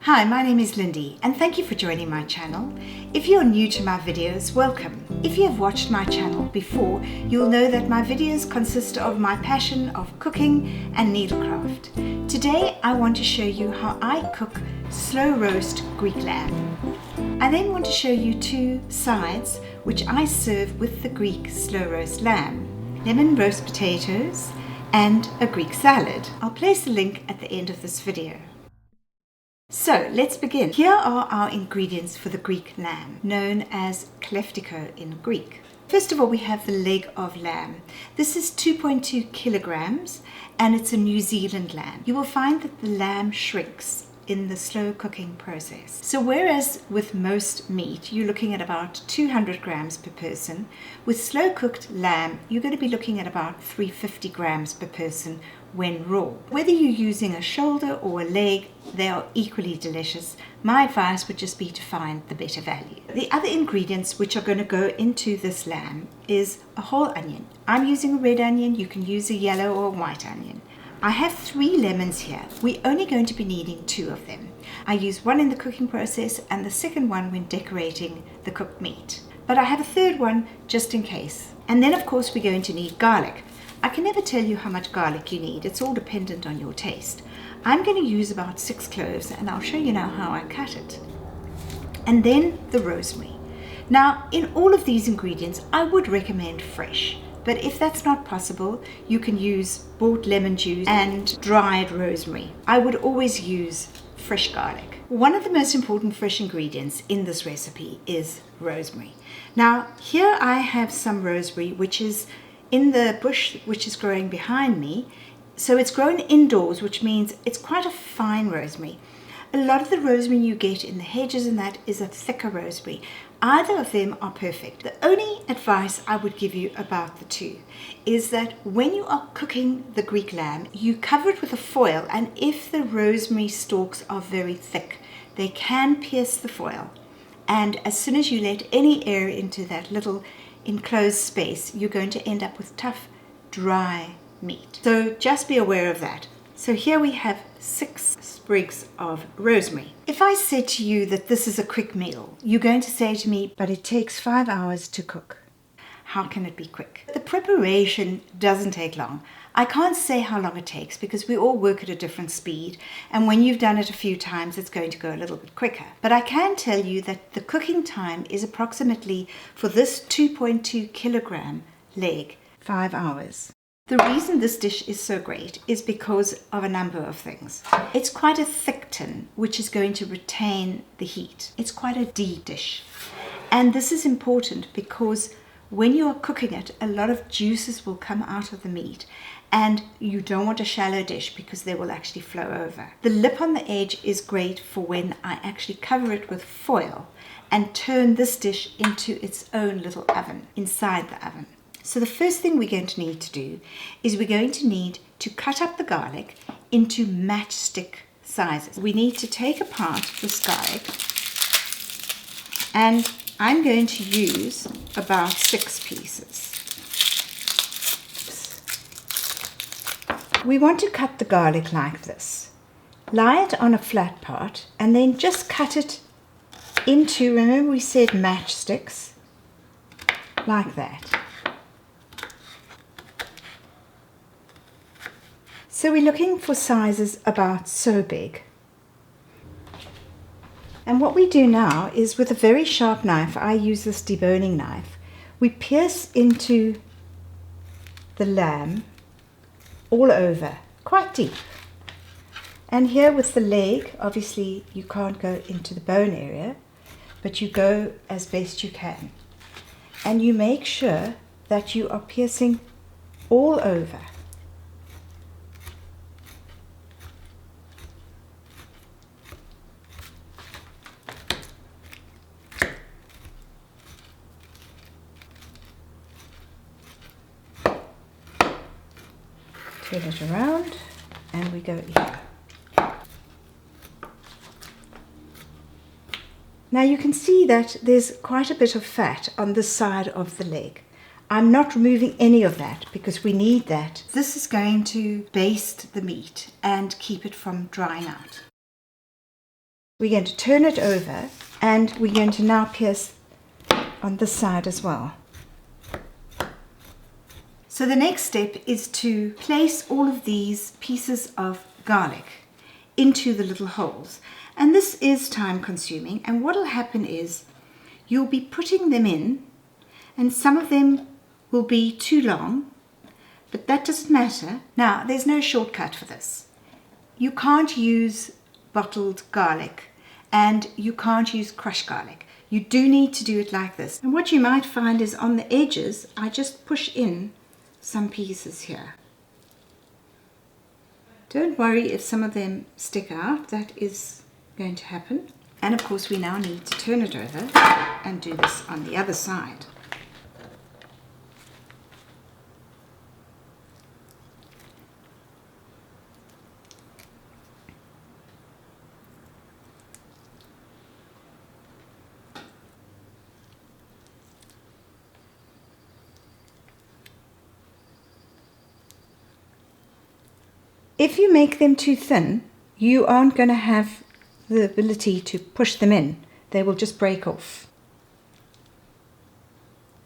Hi, my name is Lindy and thank you for joining my channel. If you're new to my videos, welcome. If you have watched my channel before, you'll know that my videos consist of my passion of cooking and needlecraft. Today I want to show you how I cook slow roast Greek lamb. I then want to show you two sides which I serve with the Greek slow roast lamb: lemon roast potatoes and a Greek salad. I'll place the link at the end of this video. So let's begin. Here are our ingredients for the Greek lamb, known as kleftiko in Greek. First of all, we have the leg of lamb. This is 2.2 kilograms and it's a New Zealand lamb. You will find that the lamb shrinks in the slow cooking process. So whereas with most meat, you're looking at about 200 grams per person, with slow cooked lamb, you're going to be looking at about 350 grams per person when raw. Whether you're using a shoulder or a leg, they are equally delicious. My advice would just be to find the better value. The other ingredients which are going to go into this lamb is a whole onion. I'm using a red onion, you can use a yellow or a white onion. I have 3 lemons here. We're only going to be needing 2 of them. I use one in the cooking process and the second one when decorating the cooked meat. But I have a third one just in case. And then of course we're going to need garlic. I can never tell you how much garlic you need. It's all dependent on your taste. I'm going to use about 6 cloves and I'll show you now how I cut it. And then the rosemary. Now in all of these ingredients I would recommend fresh. But if that's not possible, you can use bought lemon juice and dried rosemary. I would always use fresh garlic. One of the most important fresh ingredients in this recipe is rosemary. Now, here I have some rosemary which is in the bush which is growing behind me. So it's grown indoors, which means it's quite a fine rosemary. A lot of the rosemary you get in the hedges and that is a thicker rosemary. Either of them are perfect. The only advice I would give you about the two is that when you are cooking the Greek lamb, you cover it with a foil, and if the rosemary stalks are very thick, they can pierce the foil. And as soon as you let any air into that little enclosed space, you're going to end up with tough, dry meat. So just be aware of that. So here we have 6 sprigs of rosemary. If I said to you that this is a quick meal, you're going to say to me, but it takes 5 hours to cook. How can it be quick? The preparation doesn't take long. I can't say how long it takes because we all work at a different speed, and when you've done it a few times, it's going to go a little bit quicker. But I can tell you that the cooking time is approximately, for this 2.2 kilogram leg, 5 hours. The reason this dish is so great is because of a number of things. It's quite a thick tin, which is going to retain the heat. It's quite a deep dish. And this is important because when you are cooking it, a lot of juices will come out of the meat. And you don't want a shallow dish because they will actually flow over. The lip on the edge is great for when I actually cover it with foil and turn this dish into its own little oven inside the oven. So the first thing we're going to need to do is we're going to need to cut up the garlic into matchstick sizes. We need to take apart this garlic, and I'm going to use about 6 pieces. We want to cut the garlic like this. Lie it on a flat pot and then just cut it into, remember we said matchsticks, like that. So we're looking for sizes about so big. And what we do now is with a very sharp knife, I use this deboning knife, we pierce into the lamb all over, quite deep. And here with the leg, obviously you can't go into the bone area, but you go as best you can. And you make sure that you are piercing all over. Turn it around and we go here. Now you can see that there's quite a bit of fat on this side of the leg. I'm not removing any of that because we need that. This is going to baste the meat and keep it from drying out. We're going to turn it over, and we're going to now pierce on this side as well. So the next step is to place all of these pieces of garlic into the little holes. And this is time consuming, and what will happen is you'll be putting them in, and some of them will be too long, but that doesn't matter. Now, there's no shortcut for this. You can't use bottled garlic, and you can't use crushed garlic. You do need to do it like this. And what you might find is on the edges, I just push in some pieces here. Don't worry if some of them stick out, that is going to happen. And of course we now need to turn it over and do this on the other side. If you make them too thin, you aren't going to have the ability to push them in. They will just break off.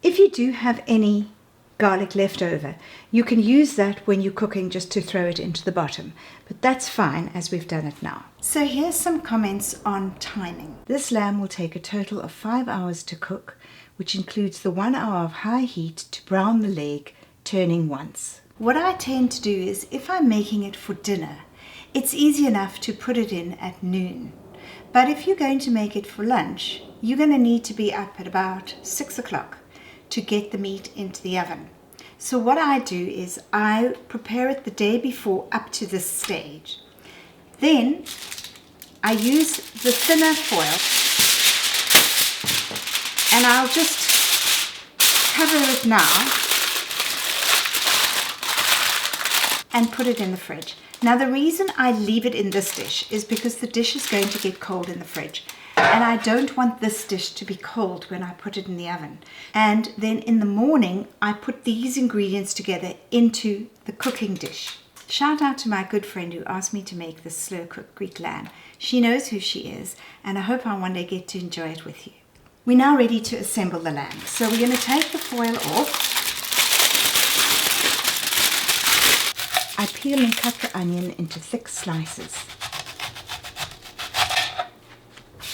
If you do have any garlic left over, you can use that when you're cooking just to throw it into the bottom. But that's fine as we've done it now. So here's some comments on timing. This lamb will take a total of 5 hours to cook, which includes the 1 hour of high heat to brown the leg, turning once. What I tend to do is, if I'm making it for dinner, it's easy enough to put it in at noon. But if you're going to make it for lunch, you're going to need to be up at about 6 o'clock to get the meat into the oven. So what I do is I prepare it the day before up to this stage. Then I use the thinner foil, and I'll just cover it now and put it in the fridge. Now the reason I leave it in this dish is because the dish is going to get cold in the fridge, and I don't want this dish to be cold when I put it in the oven. And then in the morning I put these ingredients together into the cooking dish. Shout out to my good friend who asked me to make this slow cooked Greek lamb. She knows who she is, and I hope I one day get to enjoy it with you. We're now ready to assemble the lamb. So we're going to take the foil off. I peel and cut the onion into thick slices.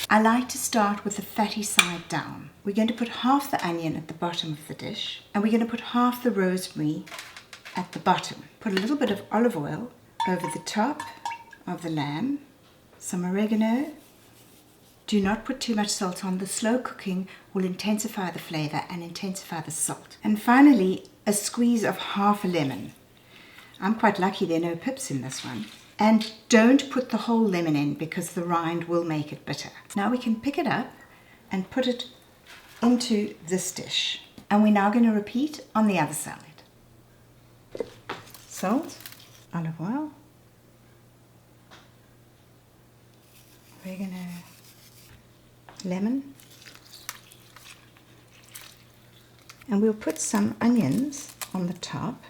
I like to start with the fatty side down. We're going to put half the onion at the bottom of the dish, and we're going to put half the rosemary at the bottom. Put a little bit of olive oil over the top of the lamb, some oregano. Do not put too much salt on. The slow cooking will intensify the flavor and intensify the salt. And finally, a squeeze of half a lemon. I'm quite lucky there are no pips in this one. And don't put the whole lemon in because the rind will make it bitter. Now we can pick it up and put it into this dish. And we're now going to repeat on the other side. Salt, olive oil, oregano, lemon. And we'll put some onions on the top.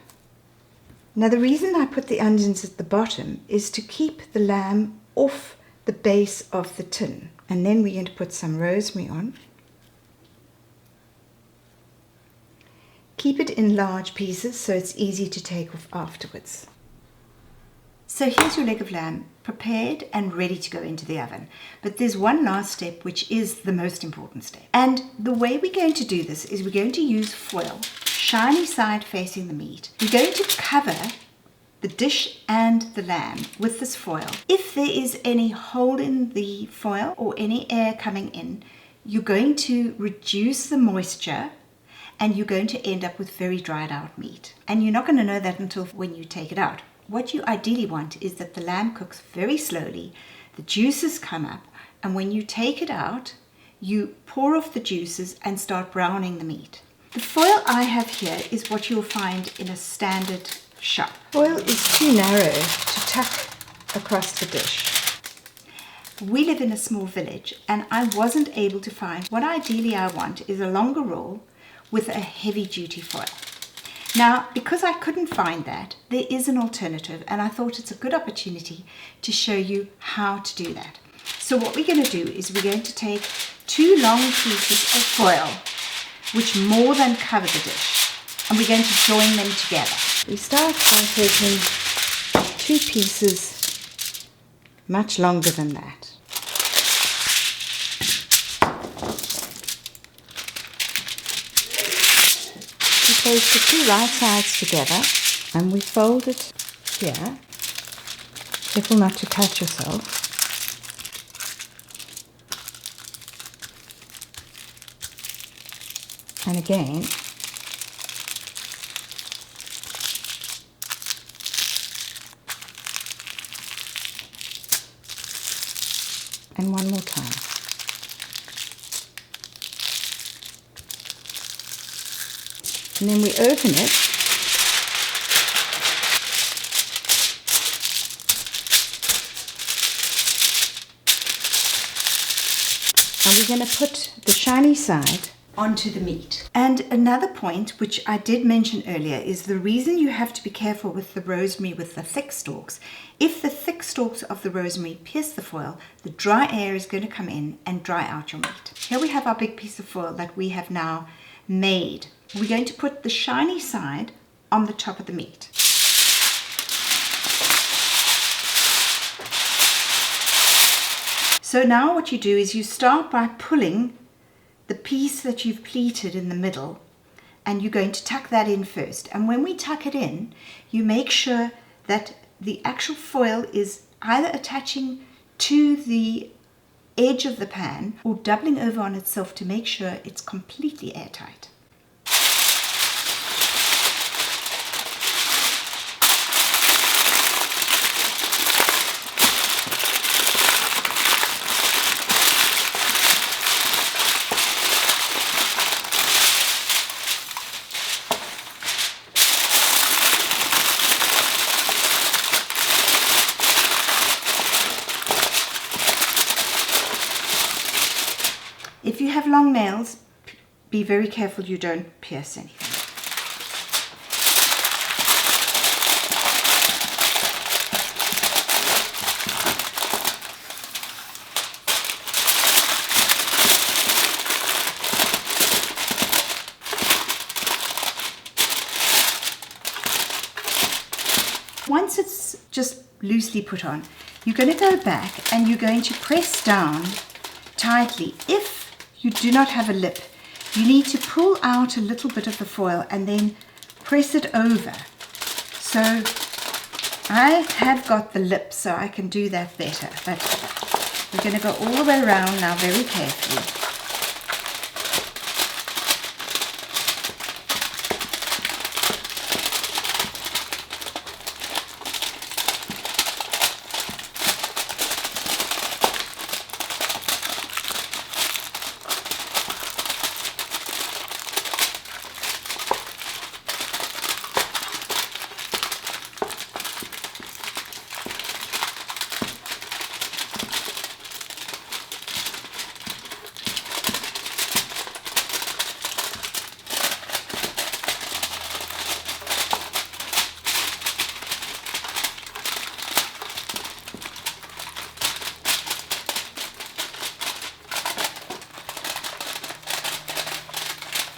Now the reason I put the onions at the bottom is to keep the lamb off the base of the tin. And then we're going to put some rosemary on. Keep it in large pieces so it's easy to take off afterwards. So here's your leg of lamb prepared and ready to go into the oven. But there's one last step, which is the most important step. And the way we're going to do this is we're going to use foil, shiny side facing the meat. We're going to cover the dish and the lamb with this foil. If there is any hole in the foil or any air coming in, you're going to reduce the moisture and you're going to end up with very dried out meat. And you're not going to know that until when you take it out. What you ideally want is that the lamb cooks very slowly, the juices come up, and when you take it out, you pour off the juices and start browning the meat. The foil I have here is what you'll find in a standard shop. Foil is too narrow to tuck across the dish. We live in a small village and I wasn't able to find what ideally I want is a longer roll with a heavy duty foil. Now, because I couldn't find that, there is an alternative, and I thought it's a good opportunity to show you how to do that. So what we're going to do is we're going to take 2 long pieces of foil, which more than cover the dish, and we're going to join them together. We start by taking 2 pieces much longer than that. We place the 2 right sides together and we fold it here. Careful not to cut yourself. And again, and one more time. And then we open it. And we're going to put the shiny side onto the meat. And another point which I did mention earlier is the reason you have to be careful with the rosemary with the thick stalks. If the thick stalks of the rosemary pierce the foil, the dry air is going to come in and dry out your meat. Here we have our big piece of foil that we have now made. We're going to put the shiny side on the top of the meat. So now what you do is you start by pulling the piece that you've pleated in the middle, and you're going to tuck that in first. And when we tuck it in, you make sure that the actual foil is either attaching to the edge of the pan or doubling over on itself to make sure it's completely airtight. If you have long nails, be very careful you don't pierce anything. Once it's just loosely put on, you're going to go back and you're going to press down tightly. If you do not have a lip, you need to pull out a little bit of the foil and then press it over. So I have got the lip, so I can do that better, but we're going to go all the way around now very carefully.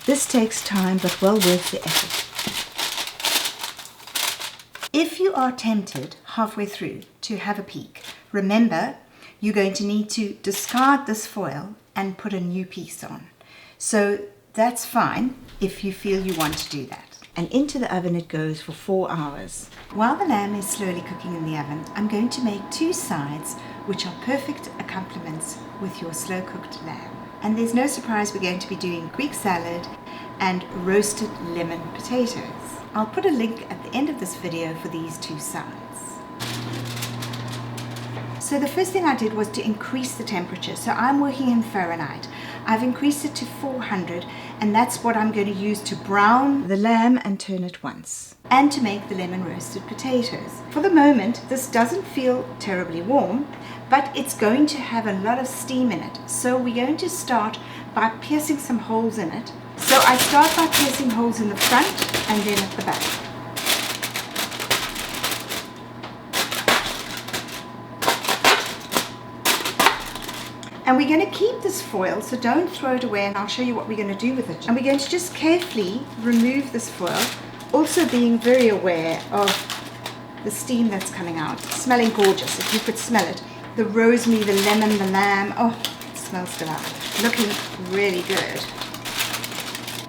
This takes time, but well worth the effort. If you are tempted halfway through to have a peek, remember you're going to need to discard this foil and put a new piece on. So that's fine if you feel you want to do that. And into the oven it goes for 4 hours. While the lamb is slowly cooking in the oven, I'm going to make 2 sides which are perfect accompaniments with your slow cooked lamb. And there's no surprise we're going to be doing Greek salad and roasted lemon potatoes. I'll put a link at the end of this video for these 2 sides. So the first thing I did was to increase the temperature. So I'm working in Fahrenheit. I've increased it to 400, and that's what I'm going to use to brown the lamb and turn it once, and to make the lemon roasted potatoes. For the moment, this doesn't feel terribly warm, but it's going to have a lot of steam in it. So we're going to start by piercing some holes in it. So I start by piercing holes in the front and then at the back. And we're going to keep this foil, so don't throw it away, and I'll show you what we're going to do with it. And we're going to just carefully remove this foil, also being very aware of the steam that's coming out. It's smelling gorgeous, if you could smell it. The rosemary, the lemon, the lamb, oh, it smells delightful. Looking really good.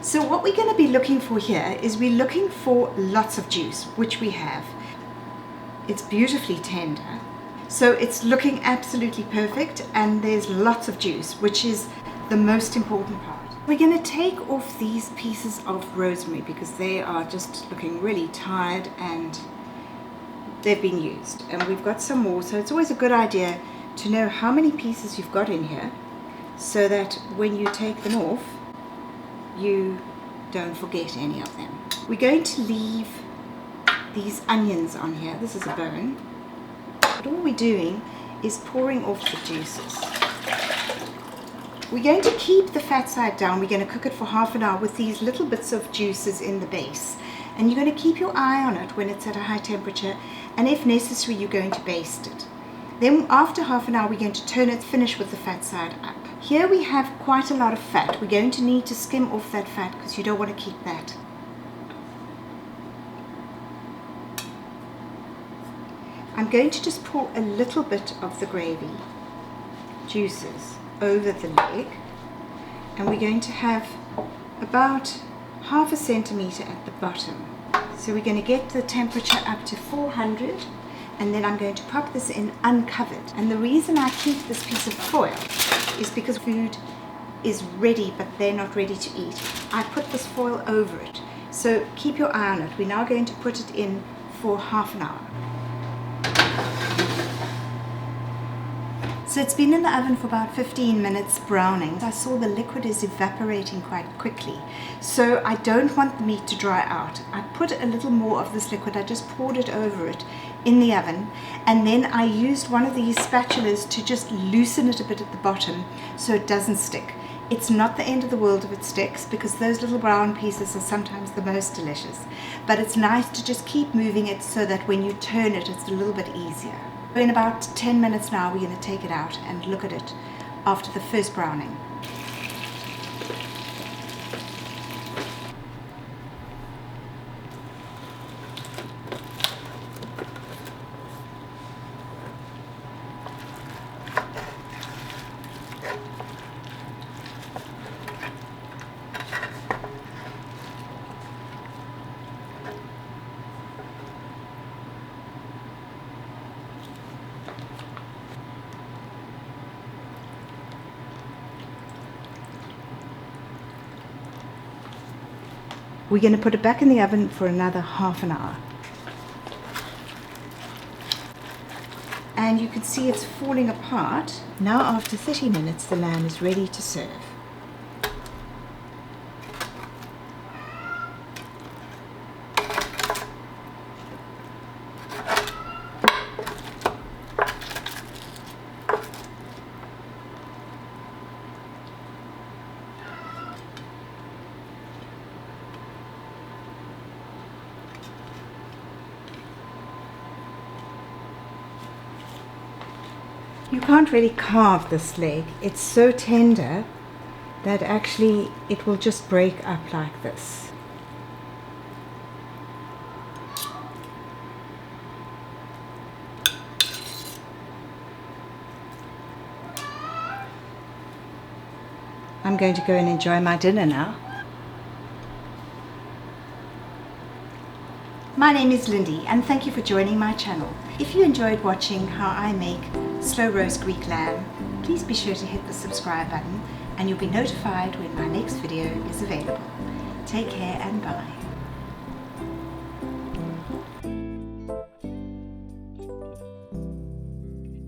So what we're going to be looking for here is we're looking for lots of juice, which we have. It's beautifully tender. So it's looking absolutely perfect, and there's lots of juice, which is the most important part. We're going to take off these pieces of rosemary because they are just looking really tired and they've been used. And we've got some more, so it's always a good idea to know how many pieces you've got in here so that when you take them off, you don't forget any of them. We're going to leave these onions on here. This is a bone. But all we're doing is pouring off the juices. We're going to keep the fat side down. We're going to cook it for half an hour with these little bits of juices in the base. And you're going to keep your eye on it when it's at a high temperature. And if necessary, you're going to baste it. Then after half an hour, we're going to turn it, finish with the fat side up. Here we have quite a lot of fat. We're going to need to skim off that fat because you don't want to keep that. I'm going to just pour a little bit of the gravy juices over the leg, and we're going to have about ½ centimeter at the bottom. So we're going to get the temperature up to 400, and then I'm going to pop this in uncovered. And the reason I keep this piece of foil is because food is ready but they're not ready to eat. I put this foil over it, so keep your eye on it. We're now going to put it in for half an hour. So it's been in the oven for about 15 minutes browning. I saw the liquid is evaporating quite quickly, so I don't want the meat to dry out. I put a little more of this liquid, I just poured it over it in the oven, and then I used one of these spatulas to just loosen it a bit at the bottom so it doesn't stick. It's not the end of the world if it sticks, because those little brown pieces are sometimes the most delicious, but it's nice to just keep moving it so that when you turn it, it's a little bit easier. In about 10 minutes now, we're going to take it out and look at it after the first browning. We're going to put it back in the oven for another half an hour. And you can see it's falling apart. Now after 30 minutes, the lamb is ready to serve. You can't really carve this leg. It's so tender that actually it will just break up like this. I'm going to go and enjoy my dinner now. My name is Lindy, and thank you for joining my channel. If you enjoyed watching how I make slow roast Greek lamb, please be sure to hit the subscribe button and you'll be notified when my next video is available. Take care and bye.